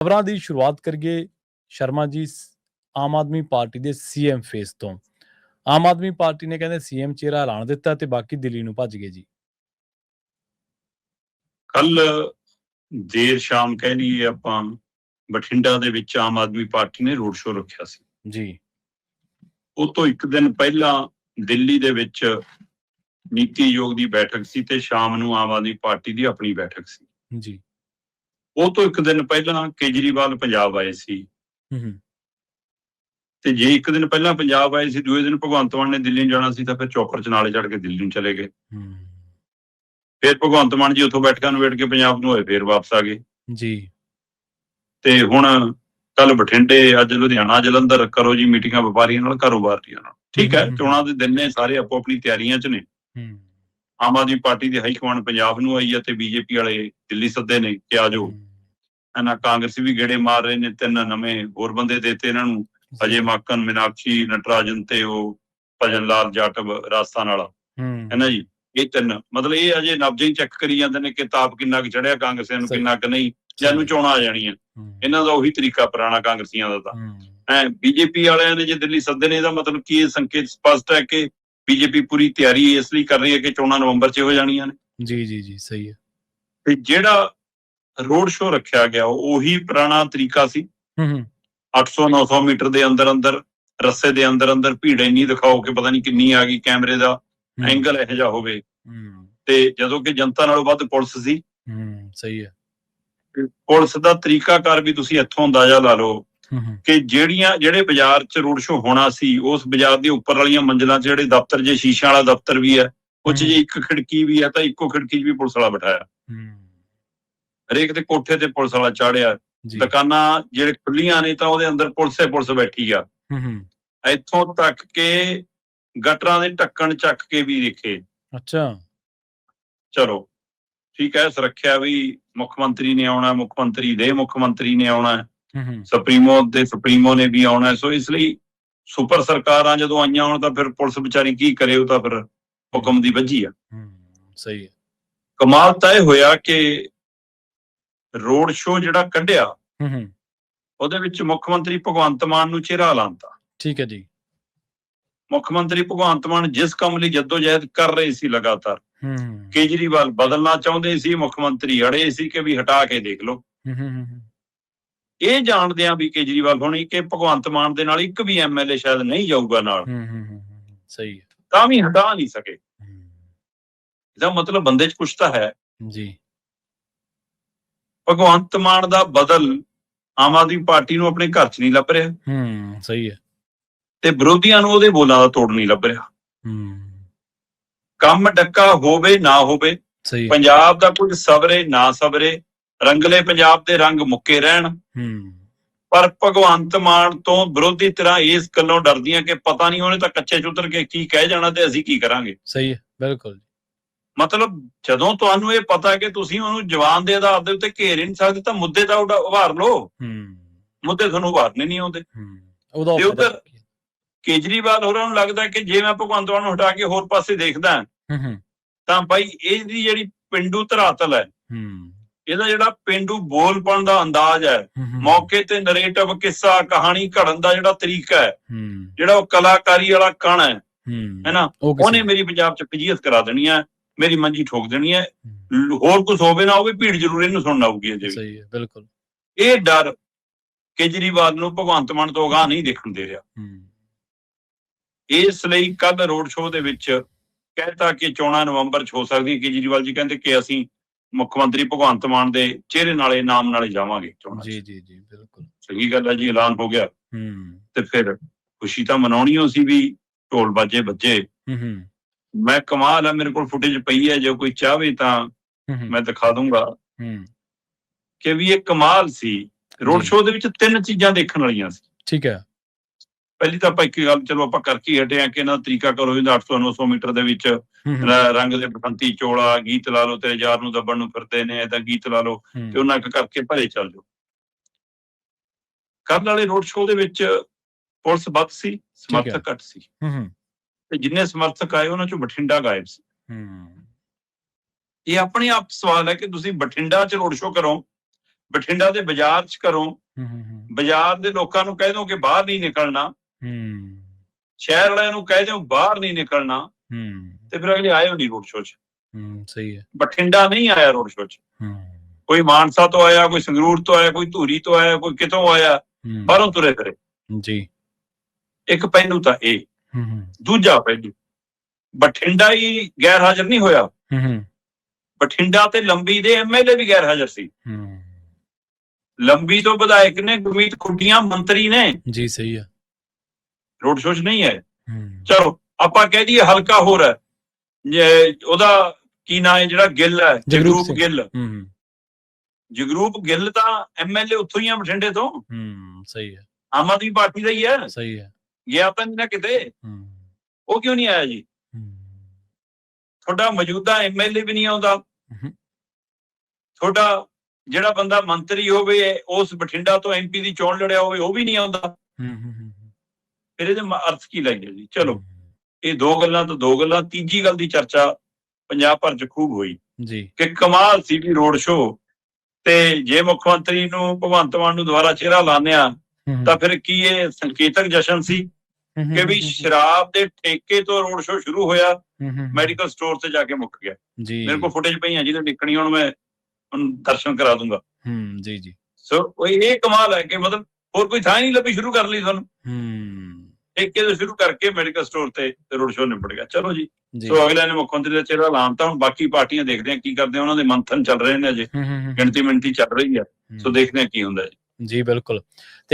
ਖਬਰਾਂ ਦੀ ਸ਼ੁਰੂਆਤ ਕਰੀਏ ਸ਼ਰਮਾ ਜੀ ਆਮ ਆਦਮੀ ਪਾਰਟੀ ਦੇ ਸੀਐਮ ਫੇਸ ਤੋਂ। ਆਮ ਆਦਮੀ ਪਾਰਟੀ ਨੇ ਕਹਿੰਦੇ ਸੀਐਮ ਚਿਹਰਾ ਐਲਾਨ ਦਿੱਤਾ ਤੇ ਬਾਕੀ ਦਿੱਲੀ ਨੂੰ ਭੱਜ ਗਏ ਜੀ। ਕੱਲ ਦੇਰ ਸ਼ਾਮ ਕਹਿ ਲਈਏ ਆਪਾਂ, ਬਠਿੰਡਾ ਦੇ ਵਿੱਚ ਆਮ ਆਦਮੀ ਪਾਰਟੀ ਨੇ ਰੋਡ ਸ਼ੋਅ ਰੱਖਿਆ ਸੀ ਜੀ। ਉਹ ਤੋਂ ਇੱਕ ਦਿਨ ਪਹਿਲਾਂ ਦਿੱਲੀ ਦੇ ਵਿੱਚ ਨੀਤੀ ਆਯੋਗ ਦੀ ਬੈਠਕ ਸੀ ਤੇ ਸ਼ਾਮ ਨੂੰ ਆਮ ਆਦਮੀ ਪਾਰਟੀ ਦੀ ਆਪਣੀ ਬੈਠਕ ਸੀ ਜੀ। ਉਹ ਤੋਂ ਇੱਕ ਦਿਨ ਪਹਿਲਾਂ ਕੇਜਰੀਵਾਲ ਪੰਜਾਬ ਆਏ ਸੀ ਤੇ ਜੇ ਇੱਕ ਦਿਨ ਪਹਿਲਾਂ ਪੰਜਾਬ ਆਏ ਸੀ, ਦੂਏ ਦਿਨ ਭਗਵੰਤ ਮਾਨ ਨੇ ਦਿੱਲੀ ਨੂੰ ਜਾਣਾ ਸੀ ਤਾਂ ਫਿਰ ਚੌਪਰ ਚ ਨਾਲੇ ਚੜ ਕੇ ਦਿੱਲੀ ਨੂੰ ਚਲੇ ਗਏ। ਫਿਰ ਭਗਵੰਤ ਮਾਨ ਜੀ ਉੱਥੋਂ ਬੈਠਕਾਂ ਨੂੰ ਵੇਟ ਕੇ ਪੰਜਾਬ ਨੂੰ ਹੋਏ, ਫਿਰ ਵਾਪਸ ਆ ਗਏ ਜੀ। ਤੇ ਹੁਣ ਕੱਲ ਬਠਿੰਡੇ, ਅੱਜ ਲੁਧਿਆਣਾ, ਜਲੰਧਰ ਕਰੋ ਜੀ ਮੀਟਿੰਗਾਂ ਵਪਾਰੀਆਂ ਨਾਲ, ਕਾਰੋਬਾਰੀਆਂ ਨਾਲ। ਠੀਕ ਹੈ, ਚੋਣਾਂ ਦੇ ਦਿਨ ਨੇ, ਸਾਰੇ ਆਪੋ ਆਪਣੀ ਤਿਆਰੀਆਂ ਚ ਨੇ। ਆਮ ਆਦਮੀ ਪਾਰਟੀ ਦੀ ਹਾਈ ਕਮਾਂਡ ਪੰਜਾਬ ਨੂੰ ਆਈ ਹੈ ਤੇ ਬੀਜੇਪੀ ਵਾਲੇ ਦਿੱਲੀ ਸੱਦੇ ਨੇ ਕਿ ਆ ਜਾਓ। ਇਹਨਾਂ ਕਾਂਗਰਸੀ ਵੀ ਗੇੜੇ ਮਾਰ ਰਹੇ ਨੇ, 3 ਨਵੇਂ ਹੋਰ ਬੰਦੇ ਦੇਤੇ ਇਹਨਾਂ ਨੂੰ, ਅਜੇ ਮਾਕਨ, ਮੀਨਾਕਸ਼ੀ ਨਟਰਾਜਨ ਤੇ ਉਹ ਭਜਨ ਲਾਲ ਜਾਟਵ ਰਾਜਸਥਾਨ ਵਾਲਾ, ਹੈ ਨਾ ਜੀ। ਇਹ 3 ਮਤਲਬ ਇਹ ਅਜੇ ਨਬਜ਼ ਹੀ ਚੈੱਕ ਕਰੀ ਜਾਂਦੇ ਨੇ ਕਿ ਤਾਪ ਕਿੰਨਾ ਕੁ ਚੜਿਆ ਕਾਂਗਰਸੀਆਂ ਨੂੰ, ਕਿੰਨਾ ਕੁ ਨਹੀਂ, ਜਾਨੂੰ ਚੋਣਾਂ ਆ ਜਾਣੀਆਂ। ਇਹਨਾਂ ਦਾ ਉਹੀ ਤਰੀਕਾ ਪੁਰਾਣਾ ਕਾਂਗਰਸੀਆਂ ਦਾ ਤਾਂ ਬੀਜੇਪੀ ਵਾਲਿਆਂ ਨੇ ਜੇ ਦਿੱਲੀ ਸੱਦੇ ਨੇ, ਇਹਦਾ ਮਤਲਬ ਕੀ ਇਹ ਸੰਕੇਤ ਸਪਸ਼ਟ ਹੈ ਕਿ ਬੀਜੇਪੀ ਪੂਰੀ ਤਿਆਰੀ ਇਸ ਲਈ ਕਰ ਰਹੀ ਹੈ ਕਿ ਚੋਣਾਂ ਨਵੰਬਰ 'ਚ ਹੋ ਜਾਣੀਆਂ ਨੇ। ਜੀ ਸਹੀ ਹੈ। ਤੇ ਜਿਹੜਾ ਰੋਡ ਸ਼ੋਅ ਰੱਖਿਆ ਗਿਆ ਉਹੀ ਪੁਰਾਣਾ ਤਰੀਕਾ ਸੀ। 800-900 ਮੀਟਰ ਦੇ ਅੰਦਰ ਅੰਦਰ, ਰਸਤੇ ਦੇ ਅੰਦਰ ਅੰਦਰ ਭੀੜ ਇੰਨੀ ਦਿਖਾਓ ਕਿ ਪਤਾ ਨਹੀਂ ਕਿੰਨੀ ਆ ਗਈ, ਕੈਮਰੇ ਦਾ ਐਂਗਲ ਇਹੋ ਜਿਹਾ ਹੋਵੇ ਤੇ ਜਦੋਂ ਕਿ ਜਨਤਾ ਨਾਲੋਂ ਵੱਧ ਪੁਲਿਸ ਸੀ। ਸਹੀ ਹੈ। ਪੁਲਿਸ ਦਾ ਤਰੀਕਾਕਾਰ ਵੀ ਤੁਸੀਂ ਇੱਥੋਂ ਅੰਦਾਜ਼ਾ ਲਾ ਲਓ ਕਿ ਜਿਹੜੇ ਬਾਜ਼ਾਰ 'ਚ ਰੋਡ ਸ਼ੋਅ ਹੋਣਾ ਸੀ, ਉਸ ਬਾਜ਼ਾਰ ਦੇ ਉੱਪਰ ਵਾਲੀਆਂ ਮੰਜ਼ਿਲਾਂ 'ਚ ਜਿਹੜੇ ਦਫ਼ਤਰ, ਜੇ ਸ਼ੀਸ਼ਿਆਂ ਵਾਲਾ ਦਫ਼ਤਰ ਵੀ ਹੈ, ਉਹ 'ਚ ਜੇ ਇੱਕ ਖਿੜਕੀ ਵੀ ਹੈ ਤਾਂ ਇੱਕੋ ਖਿੜਕੀ 'ਚ ਵੀ ਪੁਲਿਸ ਵਾਲਾ ਬਿਠਾਇਆ। ਹਰੇਕ ਦੇ ਕੋਠੇ ਤੇ ਪੁਲਿਸ ਵਾਲਾ ਚਾੜਿਆ। ਦੁਕਾਨਾਂ ਜਿਹੜੇ ਖੁੱਲੀਆਂ ਨੇ ਤਾਂ ਉਹਦੇ ਅੰਦਰ ਪੁਲਿਸ ਬੈਠੀ ਆ। ਇੱਥੋਂ ਤੱਕ ਕਿ ਗਟਰਾਂ ਦੇ ਢੱਕਣ ਚੱਕ ਕੇ ਵੀ ਦੇਖੇ। ਅੱਛਾ, ਚਲੋ ਠੀਕ ਹੈ, ਸੁਰੱਖਿਆ ਵੀ ਮੁੱਖ ਮੰਤਰੀ ਨੇ ਆਉਣਾ, ਮੁੱਖ ਮੰਤਰੀ ਦੇ ਮੁੱਖ ਮੰਤਰੀ ਨੇ ਆਉਣਾ, ਸੁਪਰੀਮੋ ਨੇ ਵੀ ਆਉਣਾ। ਸੋ ਇਸ ਲਈ ਸੁਪਰ ਸਰਕਾਰਾਂ ਜਦੋਂ ਆਈਆਂ ਹੋਣ ਤਾਂ ਫਿਰ ਪੁਲਿਸ ਵਿਚਾਰੀ ਕੀ ਕਰੇ, ਉਹ ਤਾਂ ਫਿਰ ਹੁਕਮ ਦੀ ਵੱਜੀ ਆ। ਸਹੀ ਹੈ। ਕਮਾਲ ਤਾਂ ਇਹ ਹੋਇਆ ਕਿ ਰੋਡ ਸ਼ੋਅ ਜਿਹੜਾ ਕੱਢਿਆ ਉਹਦੇ ਵਿੱਚ ਮੁੱਖ ਮੰਤਰੀ ਭਗਵੰਤ ਮਾਨ ਨੂੰ ਚਿਹਰਾ ਲਾਂਤਾ। ਠੀਕ ਹੈ ਜੀ। ਮੁੱਖ ਮੰਤਰੀ ਭਗਵੰਤ ਮਾਨ ਜਿਸ ਕੰਮ ਲਈ ਜੱਦੋਜਹਿਦ ਕਰ ਰਹੇ ਸੀ ਲਗਾਤਾਰ, ਕੇਜਰੀਵਾਲ ਬਦਲਣਾ ਚਾਹੁੰਦੇ ਸੀ, ਮੁੱਖ ਮੰਤਰੀ ਅੜੇ ਸੀ ਕਿ ਵੀ ਹਟਾ ਕੇ ਦੇਖ ਲਓ। ਇਹ ਜਾਣਦੇ ਆ ਵੀ ਕੇਜਰੀਵਾਲ ਹੋਣੀ ਕਿ ਭਗਵੰਤ ਮਾਨ ਦੇ ਨਾਲ ਇੱਕ ਵੀ ਐਮਐਲਏ ਸ਼ਾਇਦ ਨਹੀਂ ਜਾਊਗਾ ਨਾਲ, ਸਹੀ ਹੈ, ਤਾਂ ਵੀ ਹਟਾ ਨਹੀਂ ਸਕੇ। ਇਹਦਾ ਮਤਲਬ ਬੰਦੇ 'ਚ ਕੁਛ ਤਾਂ ਹੈ ਜੀ। ਭਗਵੰਤ ਮਾਨ ਦਾ ਬਦਲ ਆਮ ਆਦਮੀ ਪਾਰਟੀ ਨੂੰ ਆਪਣੇ ਘਰ 'ਚ ਨਹੀਂ ਲੱਭ ਰਿਹਾ। ਸਹੀ ਹੈ। ਤੇ ਵਿਰੋਧੀਆਂ ਨੂੰ ਉਹਦੇ ਬੋਲਾਂ ਦਾ ਤੋੜ ਨਹੀਂ ਲੱਭ ਰਿਹਾ। ਕੰਮ ਡੱਕਾ ਹੋਵੇ ਨਾ ਹੋਵੇ, ਪੰਜਾਬ ਦਾ ਕੁਝ ਸਬਰੇ ਨਾ ਸਬਰੇ, ਰੰਗਲੇ ਪੰਜਾਬ ਦੇ ਰੰਗ ਮੁੱਕੇ ਰਹਿਣ, ਪਰ ਭਗਵੰਤ ਮਾਨ ਤੋਂ ਵਿਰੋਧੀ ਤਰ੍ਹਾਂ ਇਸ ਗੱਲੋਂ ਡਰਦੀਆਂ ਕਿ ਪਤਾ ਨਹੀਂ ਉਹਨੇ ਤਾਂ ਕੱਚੇ 'ਚ ਉਤਰ ਕੇ ਕੀ ਕਹਿ ਜਾਣਾ ਤੇ ਅਸੀਂ ਕੀ ਕਰਾਂਗੇ। ਸਹੀ ਹੈ, ਬਿਲਕੁਲ। ਮਤਲਬ ਜਦੋਂ ਤੁਹਾਨੂੰ ਇਹ ਪਤਾ ਕਿ ਤੁਸੀਂ ਉਹਨੂੰ ਜਵਾਨ ਦੇ ਆਧਾਰ ਦੇ ਉੱਤੇ ਘੇਰ ਹੀ ਨਹੀਂ ਸਕਦੇ ਤਾਂ ਮੁੱਦੇ ਤਾਂ ਉਭਾਰ ਲਓ। ਮੁੱਦੇ ਤੁਹਾਨੂੰ ਉਭਾਰਨੇ ਨਹੀਂ ਆਉਂਦੇ। ਤੇ ਉਧਰ ਕੇਜਰੀਵਾਲ ਹੋਰਾਂ ਨੂੰ ਲੱਗਦਾ ਕਿ ਜੇ ਮੈਂ ਭਗਵੰਤ ਮਾਨ ਨੂੰ ਹਟਾ ਕੇ ਹੋਰ ਪਾਸੇ ਦੇਖਦਾ ਤਾਂ ਭਾਈ ਇਹਦੀ ਜਿਹੜੀ ਪੇਂਡੂ ਧਰਾਤਲ ਹੈ, ਇਹਦਾ ਜਿਹੜਾ ਪੇਂਡੂ ਬੋਲਪਣ ਦਾ ਅੰਦਾਜ਼ ਹੈ, ਮੌਕੇ ਤੇ ਨਰੇਟਿਵ, ਕਿੱਸਾ ਕਹਾਣੀ ਘੜਨ ਦਾ ਜਿਹੜਾ ਤਰੀਕਾ ਹੈ, ਜਿਹੜਾ ਉਹ ਕਲਾਕਾਰੀ ਵਾਲਾ ਕਣ ਹੈ ਨਾ, ਉਹਨੇ ਮੇਰੀ ਪੰਜਾਬ 'ਚ ਪਜੀਅਤ ਕਰਾ ਦੇਣੀ ਹੈ, ਮੇਰੀ ਮੰਜੀ ਠੋਕ ਦੇਣੀ ਹੈ। ਹੋਰ ਕੁਝ ਹੋਵੇ ਨਾ ਹੋਵੇ, ਭੀੜ ਜ਼ਰੂਰ ਇਹਨੂੰ ਸੁਣਨ ਆਊਗੀ। ਬਿਲਕੁਲ। ਇਹ ਡਰ ਕੇਜਰੀਵਾਲ ਨੂੰ ਭਗਵੰਤ ਮਾਨ ਤੋਂ ਅਗਾਂਹ ਨਹੀਂ ਦੇਖਣ ਦੇ ਰਿਹਾ। ਇਸ ਲਈ ਕੱਲ ਰੋਡ ਸ਼ੋਅ ਦੇ ਵਿੱਚ ਕਹਿਤਾ ਕਿ ਚੋਣਾਂ ਨਵੰਬਰ 'ਚ ਹੋ ਸਕਦੀ। ਕੇਜਰੀਵਾਲ ਜੀ ਕਹਿੰਦੇ ਕਿ ਅਸੀਂ ਮੁੱਖ ਮੰਤਰੀ ਭਗਵੰਤ ਮਾਨ ਦੇ ਚਿਹਰੇ ਨਾਲੇ, ਨਾਮ ਨਾਲੇ ਜਾਵਾਂਗੇ ਚੋਣਾਂ 'ਚ। ਜੀ ਬਿਲਕੁਲ ਸਹੀ ਗੱਲ ਹੈ ਜੀ, ਐਲਾਨ ਹੋ ਗਿਆ। ਤੇ ਫਿਰ ਖੁਸ਼ੀ ਤਾਂ ਮਨਾਉਣੀ ਹੋ ਸੀ ਵੀ ਢੋਲ ਬਾਜੇ ਵੱਜੇ। ਮੈਂ ਕਮਾਲ ਹੈ, ਮੇਰੇ ਕੋਲ ਫੁਟੇਜ ਪਈ ਹੈ, ਜੇ ਕੋਈ ਚਾਹਵੇ ਤਾਂ ਮੈਂ ਦਿਖਾ ਦੂੰਗਾ ਕਿ ਵੀ ਇਹ ਕਮਾਲ ਸੀ। ਰੋਡ ਸ਼ੋਅ ਦੇ ਵਿੱਚ 3 ਚੀਜ਼ਾਂ ਦੇਖਣ ਵਾਲੀਆਂ ਸੀ। ਠੀਕ ਹੈ। ਪਹਿਲੀ ਤਾਂ ਆਪਾਂ ਇੱਕ ਗੱਲ ਚਲੋ ਆਪਾਂ ਕਰਕੇ ਹਟੇ ਆ ਕਿ ਇਹਨਾਂ ਦਾ ਤਰੀਕਾ ਕਰੋ, 800-900 ਮੀਟਰ ਦੇ ਵਿੱਚ ਰੰਗ ਦੇ ਬਸੰਤੀ ਚੋਲਾ, ਗੀਤ ਲਾ ਲਓ, ਤੇਰੇ ਯਾਰ ਨੂੰ ਦੱਬਣ ਨੂੰ ਫਿਰਦੇ ਨੇ, ਏਦਾਂ ਗੀਤ ਲਾ ਲਓ ਤੇ ਉਹਨਾਂ ਇੱਕ ਕਰਕੇ ਭਰੇ ਚੱਲ ਜਾਓ। ਕੱਲ੍ਹ ਵਾਲੇ ਰੋਡ ਸ਼ੋਅ ਦੇ ਵਿੱਚ ਪੁਲਿਸ ਵੱਧ ਸੀ, ਸਮਰਥਕ ਘੱਟ ਸੀ। ਤੇ ਜਿੰਨੇ ਸਮਰਥਕ ਆਏ ਉਹਨਾਂ ਚੋਂ ਬਠਿੰਡਾ ਗਾਇਬ ਸੀ। ਇਹ ਆਪਣੇ ਆਪ ਸਵਾਲ ਹੈ ਕਿ ਤੁਸੀਂ ਬਠਿੰਡਾ 'ਚ ਰੋਡ ਸ਼ੋਅ ਕਰੋ, ਬਠਿੰਡਾ ਦੇ ਬਾਜ਼ਾਰ 'ਚ ਘਰੋਂ ਬਾਜ਼ਾਰ ਦੇ ਲੋਕਾਂ ਨੂੰ ਕਹਿ ਦਿਓ ਕਿ ਬਾਹਰ ਨਹੀਂ ਨਿਕਲਣਾ, ਸ਼ਹਿਰ ਵਾਲਿਆਂ ਨੂੰ ਕਹਿ ਦਿਓ ਬਾਹਰ ਨਹੀਂ ਨਿਕਲਣਾ, ਤੇ ਫਿਰ ਅਗਲੇ ਆਏ ਨਹੀਂ ਰੋਡ ਸ਼ੋਅ 'ਚ। ਸਹੀ ਹੈ। ਬਠਿੰਡਾ ਨਹੀਂ ਆਇਆ ਰੋਡ ਸ਼ੋਅ 'ਚ, ਕੋਈ ਮਾਨਸਾ ਤੋਂ ਆਇਆ, ਕੋਈ ਸੰਗਰੂਰ ਤੋਂ ਆਇਆ, ਕੋਈ ਧੂਰੀ ਤੋਂ ਆਇਆ, ਕੋਈ ਕਿਤੋਂ ਆਇਆ, ਬਾਹਰੋਂ ਤੁਰੇ ਫਿਰੇ ਜੀ। ਇੱਕ ਪਹਿਲੂ ਤਾਂ ਇਹ। ਦੂਜਾ ਪਹਿਲੂ, ਬਠਿੰਡਾ ਹੀ ਗੈਰ ਹਾਜ਼ਰ ਨਹੀਂ ਹੋਇਆ, ਬਠਿੰਡਾ ਤੇ ਲੰਬੀ ਦੇ MLA ਵੀ ਗੈਰ ਹਾਜ਼ਰ ਸੀ। ਲੰਬੀ ਤੋਂ ਵਿਧਾਇਕ ਨੇ, ਗੁਰਮੀਤ ਖੁੱਡੀਆਂ ਮੰਤਰੀ ਨੇ। ਜੀ ਸਹੀ ਹੈ। ਰੋਡ ਸ਼ੋਅ 'ਚ ਨਹੀਂ ਆਏ। ਚਲੋ ਆਪਾਂ ਕਹਿ ਦਈਏ ਹਲਕਾ ਹੋਰ ਹੈ, ਉਹਦਾ ਕੀ ਨਾਂ ਹੈ ਜਿਹੜਾ ਗਿੱਲ ਹੈ, ਜਗਰੂਪ ਗਿੱਲ। ਜਗਰੂਪ ਗਿੱਲ ਤਾਂ MLA ਉੱਥੋਂ ਹੀ ਆ, ਬਠਿੰਡੇ ਤੋਂ। ਸਹੀ ਹੈ। ਆਮ ਆਦਮੀ ਪਾਰਟੀ ਦਾ ਹੀ ਹੈ। ਸਹੀ ਹੈ। ਗਿਆ ਤਾਂ ਨਹੀਂ ਨਾ ਕਿਤੇ, ਉਹ ਕਿਉਂ ਨਹੀਂ ਆਇਆ ਜੀ? ਤੁਹਾਡਾ ਮੌਜੂਦਾ MLA ਵੀ ਨਹੀਂ ਆਉਂਦਾ, ਤੁਹਾਡਾ ਜਿਹੜਾ ਬੰਦਾ ਮੰਤਰੀ ਹੋਵੇ ਉਸ ਬਠਿੰਡਾ ਤੋਂ MP ਦੀ ਚੋਣ ਲੜਿਆ ਹੋਵੇ ਉਹ ਵੀ ਨਹੀਂ ਆਉਂਦਾ, ਫਿਰ ਇਹਦੇ ਅਰਥ ਕੀ ਲੱਗੇ ਜੀ? ਚਲੋ ਇਹ ਦੋ ਗੱਲਾਂ ਤੋਂ ਦੋ ਗੱਲਾਂ। ਤੀਜੀ ਗੱਲ ਦੀ ਚਰਚਾ ਪੰਜਾਬ ਭਰ 'ਚ ਖੂਬ ਹੋਈ ਜੀ ਕਿ ਕਮਾਲ ਸੀ ਵੀ ਰੋਡ ਸ਼ੋਅ ਤੇ ਜੇ ਮੁੱਖ ਮੰਤਰੀ ਨੂੰ, ਭਗਵੰਤ ਮਾਨ ਨੂੰ ਦੁਬਾਰਾ ਚਿਹਰਾ ਲਾਉਂਦੇ ਆ ਤਾਂ ਫਿਰ ਕੀ ਇਹ ਸੰਕੇਤਕ ਜਸ਼ਨ ਸੀ ਕਿ ਵੀ ਸ਼ਰਾਬ ਦੇ ਠੇਕੇ ਤੋਂ ਰੋਡ ਸ਼ੋਅ ਸ਼ੁਰੂ ਹੋਇਆ, ਮੈਡੀਕਲ ਸਟੋਰ ਤੇ ਜਾ ਕੇ ਮੁੱਕ ਗਿਆ। ਮੇਰੇ ਕੋਲ ਫੁਟੇਜ ਪਈਆਂ ਜਿਹਦੇ ਨਿਕਣੀ, ਹੁਣ ਮੈਂ ਦਰਸ਼ਨ ਕਰਾ ਦੂੰਗਾ। ਜੀ ਜੀ। ਸੋ ਇਹ ਕਮਾਲ ਹੈ ਕਿ ਮਤਲਬ ਹੋਰ ਕੋਈ ਥਾਂ ਹੀ ਨਹੀਂ ਲੱਭੀ ਸ਼ੁਰੂ ਕਰ ਲਈ ਤੁਹਾਨੂੰ, ਠੇਕੇ ਤੋਂ ਸ਼ੁਰੂ ਕਰਕੇ ਮੈਡੀਕਲ ਸਟੋਰ ਤੇ ਰੋਡ ਸ਼ੋਅ ਨਿਬੜ ਗਿਆ। ਚਲੋ ਜੀ, ਸੋ ਅਗਲੇ ਨੇ ਮੁੱਖ ਮੰਤਰੀ ਦਾ ਚਿਹਰਾ ਲਾਉਣਤਾ। ਹੁਣ ਬਾਕੀ ਪਾਰਟੀਆਂ ਦੇਖਦੇ ਆ ਕੀ ਕਰਦੇ ਆ, ਉਹਨਾਂ ਦੇ ਮੰਥਨ ਚੱਲ ਰਹੇ ਨੇ, ਅਜੇ ਗਿਣਤੀ ਮਿਣਤੀ ਚੱਲ ਰਹੀ ਹੈ। ਸੋ ਦੇਖਦੇ ਆ ਕੀ ਹੁੰਦਾ ਜੀ। ਜੀ ਬਿਲਕੁਲ। ਤੇ